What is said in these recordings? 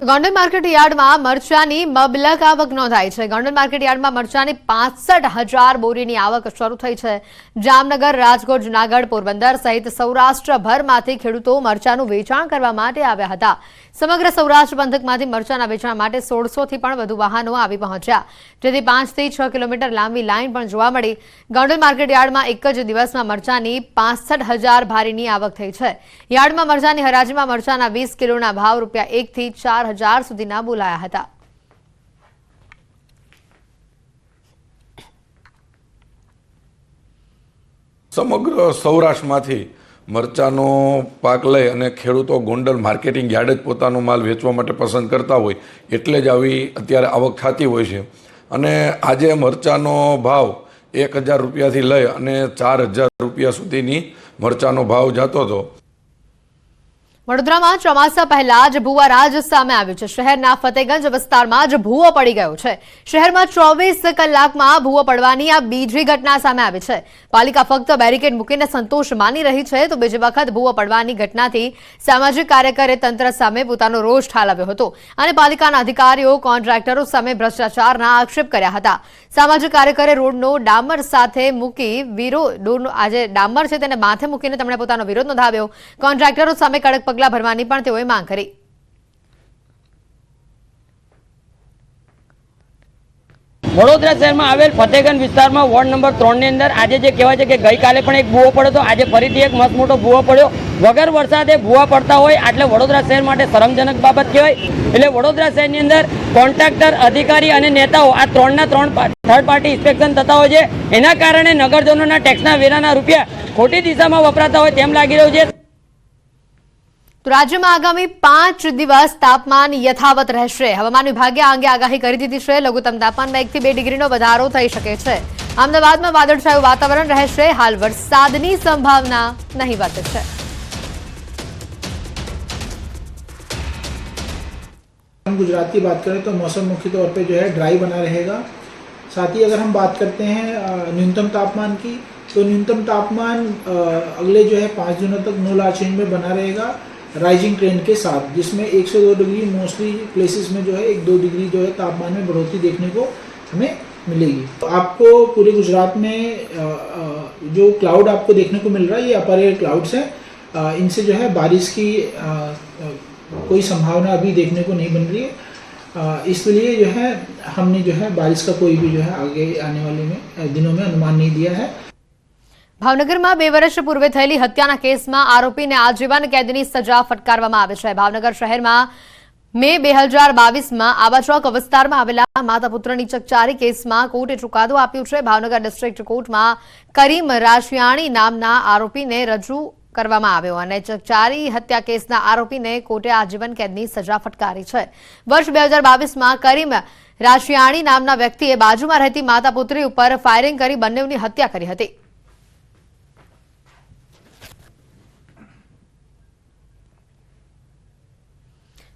Gondal market યાર્ડમાં મરચાની મબલક આવક નોંધાઈ છે। ગોંડલ માર્કેટ યાર્ડમાં મરચાની 65,000 બોરીની આવક શરૂ થઈ છે। જામનગર, રાજકોટ, જૂનાગઢ, પોરબંદર સહિત સૌરાષ્ટ્રભરમાંથી ખેડૂતો મરચાનું વેચાણ કરવા માટે આવ્યા હતા। સમગ્ર સૌરાષ્ટ્ર પંથકમાંથી મરચાના વેચાણ માટે 1600 થી પણ વધુ વાહનો આવી પહોંચ્યા, જેથી 5 થી 6 કિલોમીટર લાંબી લાઈન પણ જોવા મળી। ગોંડલ માર્કેટ યાર્ડમાં એક જ દિવસમાં મરચાની 65,000 ભારીની આવક થઈ છે। યાર્ડમાં મરચાની હરાજીમાં મરચાના 20 કિલોના ભાવ ₹1 થી 4,000 સુધીના બોલાયા હતા। સમગ્ર સૌરાષ્ટ્રમાંથી મરચાનો પાક લઈ અને ખેડૂતો ગોંડલ માર્કેટિંગ યાર્ડ જ પોતાનો માલ વેચવા માટે પસંદ કરતા હોય એટલે જ આવી અત્યારે આવક થતી હોય છે। અને આજે મરચાનો ભાવ 1,000 રૂપિયાથી લઈ અને 4,000 રૂપિયા સુધીની મરચાનો ભાવ જતો હતો। વડોદરામાં ચોમાસા પહેલા જ ભૂવારાજ સામે આવ્યું છે। શહેરના ફતેગંજ વિસ્તારમાં જ ભૂવો પડી ગયો છે। શહેરમાં 24 કલાકમાં ભૂવો પડવાની આ બીજી ઘટના સામે આવી છે। પાલિકા ફક્ત બેરિકેડ મૂકીને સંતોષ માની રહી છે તો બીજી વખત ભૂવો પડવાની ઘટનાથી સામાજિક કાર્યકરે તંત્ર સામે પોતાનો રોષ ઠાલવ્યો હતો અને પાલિકાના અધિકારીઓ, કોન્ટ્રાક્ટરો સામે ભ્રષ્ટાચારના આક્ષેપ કર્યા હતા। સામાજિક કાર્યકરે રોડનો ડામર સાથે મૂકી આજે ડામર છે તેને માથે મૂકીને તેમણે પોતાનો વિરોધ નોંધાવ્યો। કોન્ટ્રાક્ટરો સામે કડક પગલાં ભરવાની પણ તેઓએ માંગ કરી। વડોદરા શહેરમાં આવેલ ફતેગંજ વિસ્તારમાં વોર્ડ નંબર 3 ની અંદર આજે જે કહેવાય છે કે ગઈકાલે પણ એક ભૂવો પડ્યો હતો, આજે ફરીથી એક મસ્ત મોટો ભૂવો પડ્યો। વગર વરસાદે ભૂવા પડતા હોય એટલે વડોદરા શહેર માટે શરમજનક બાબત કહેવાય। એટલે વડોદરા શહેરની અંદર કોન્ટ્રાક્ટર, અધિકારી અને નેતાઓ આ ત્રણના થર્ડ પાર્ટી ઇન્સ્પેક્શન થતા હોય છે। એના કારણે નગરજનોના ટેક્સના વેરાના રૂપિયા ખોટી દિશામાં વપરાતા હોય તેમ લાગી રહ્યું છે। તો રાજ્યમાં આગામી 5 દિવસ તાપમાન યથાવત રહેશે। હવામાન વિભાગે આ અંગે આગાહી કરી દીધી છે। લઘુત્તમ તાપમાનમાં 1 થી 2 ડિગ્રીનો વધારો થઈ શકે છે। અમદાવાદમાં વાદળછાયું વાતાવરણ રહેશે। હાલ વરસાદની સંભાવના નહીવત છે। हम गुजरात की बात करें तो मौसम मुख्य तौर पे जो है ड्राई बना रहेगा। साथ ही अगर हम बात करते हैं न्यूनतम तापमान की, तो न्यूनतम तापमान अगले जो है 5 दिनों तक नो लार्ज चेंज में बना रहेगा राइजिंग ट्रेंड के साथ, जिसमें 1 से 2 डिग्री मोस्टली प्लेसेस में जो है 1-2 डिग्री जो है तापमान में बढ़ोतरी देखने को हमें मिलेगी। तो आपको पूरे गुजरात में जो क्लाउड आपको देखने को मिल रहा है ये अपर एयर क्लाउड्स हैं। इनसे जो है बारिश की कोई संभावना अभी देखने को नहीं बन रही है। इसलिए जो है हमने जो है बारिश का कोई भी जो है आगे आने वाले दिनों में अनुमान नहीं दिया है। ભાવનગરમાં 2 વર્ષ પૂર્વે થયેલી હત્યાના કેસમાં આરોપીને આજીવન કેદની સજા ફટકારવામાં આવી છે। ભાવનગર શહેરમાં મે 2022માં આબાચોક વિસ્તારમાં આવેલા માતા પુત્રની ચકચારી કેસમાં કોર્ટે ચુકાદો આપ્યો છે। ભાવનગર ડિસ્ટ્રિક્ટ કોર્ટમાં કરીમ રાશિયાણી નામના આરોપીને રજૂ કરવામાં આવ્યો અને ચકચારી હત્યા કેસના આરોપીને કોર્ટે આજીવન કેદની સજા ફટકારી છે। વર્ષ 2022માં કરીમ રાશિયાણી નામના વ્યક્તિએ બાજુમાં રહેતી માતા પુત્રી ઉપર ફાયરિંગ કરી બંનેની હત્યા કરી હતી।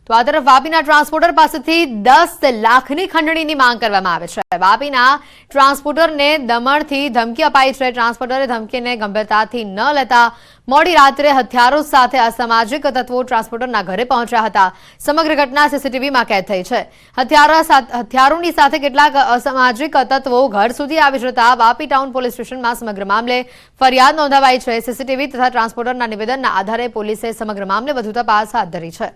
તો આ તરફ વાપીના ટ્રાન્સપોર્ટર પાસેથી 10 લાખની ખંડણીની માંગ કરવામાં આવે છે। વાપીના ટ્રાન્સપોર્ટરને દમણથી ધમકી અપાઈ છે। ટ્રાન્સપોર્ટરે ધમકીને ગંભીરતાથી ન લેતા મોડી રાત્રે હથિયારો સાથે અસામાજિક તત્વો ટ્રાન્સપોર્ટરના ઘરે પહોંચ્યા હતા। સમગ્ર ઘટના સીસીટીવીમાં કેદ થઈ છે। હથિયારોની સાથે કેટલાક અસામાજિક તત્વો ઘર સુધી આવી જતા વાપી ટાઉન પોલીસ સ્ટેશનમાં સમગ્ર મામલે ફરિયાદ નોંધાવાઈ છે। સીસીટીવી તથા ટ્રાન્સપોર્ટરના નિવેદનના આધારે પોલીસે સમગ્ર મામલે વધુ તપાસ હાથ ધરી છે।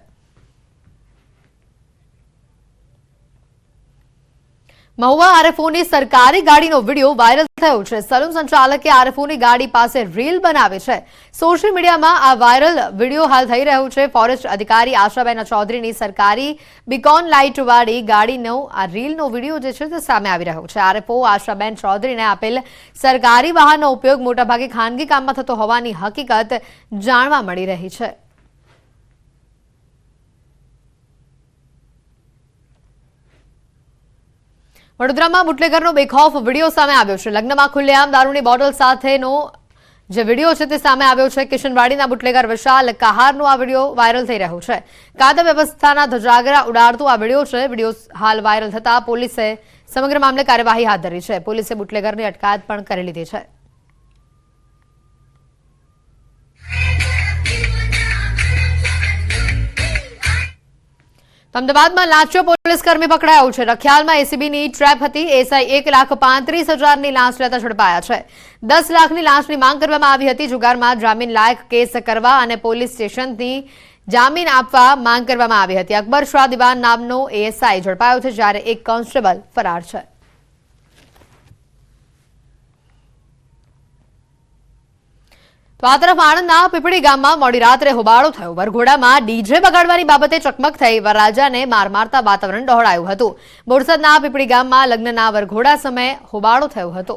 મહુવા આરએફઓની સરકારી ગાડીનો વિડીયો વાયરલ થયો છે। સલૂન સંચાલકે આરએફઓની ગાડી પાસે રીલ બનાવી છે। સોશિયલ મીડિયામાં આ વાયરલ વિડીયો હાલ થઈ રહ્યો છે। ફોરેસ્ટ અધિકારી આશાબેન ચૌધરીની સરકારી બીકોન લાઇટવાળી ગાડીનો આ રીલનો વિડીયો જે છે તે સામે આવી રહ્યો છે। આરએફઓ આશાબેન ચૌધરીને આપેલ સરકારી વાહનનો ઉપયોગ મોટાભાગે ખાનગી કામમાં થતો હોવાની હકીકત જાણવા મળી રહી છે। વડોદરામાં બુટલેગરનો બેખૌફ વિડીયો સામે આવ્યો છે। લગ્નમાં ખુલ્લેઆમ દારૂની બોટલ સાથેનો જે વિડીયો છે તે સામે આવ્યો છે। કિશનવાડીના બુટલેગર વિશાલ કહારનો આ વિડીયો વાયરલ થઈ રહ્યો છે। કાયદા વ્યવસ્થાના ધજાગરા ઉડાડતો આ વિડીયો છે। વિડીયો હાલ વાયરલ થતા પોલીસે સમગ્ર મામલે કાર્યવાહી હાથ ધરી છે। પોલીસે બુટલેગરની અટકાયત પણ કરી લીધી છે। અમદાવાદમાં લાંચો પોલીસકર્મી પકડાયો છે. રખિયાલમાં એસીબીની ટ્રેપ હતી. એસઆઈ 1,35,000ની લાંચ લેતા ઝડપાયા છે. 10 લાખની લાંચની માંગ કરવામાં આવી હતી. જુગારમાં જામીન લાયક કેસ કરવા અને પોલીસ સ્ટેશનથી જામીન આપવા માંગ કરવામાં આવી હતી. અકબર શાહ દિવાન નામનો એએસઆઈ ઝડપાયો છે, જ્યારે એક કોન્સ્ટેબલ ફરાર છે. તો આ તરફ આણંદના પીપળી ગામમાં મોડી રાત્રે હોબાળો થયો. વરઘોડામાં ડીજે બગાડવાની બાબતે ચકમક થઈ. વરરાજાને માર મારતા વાતાવરણ ડહોળાયું હતું. બોરસદના પીપળી ગામમાં લગ્નના વરઘોડા સમયે હોબાળો થયો હતો.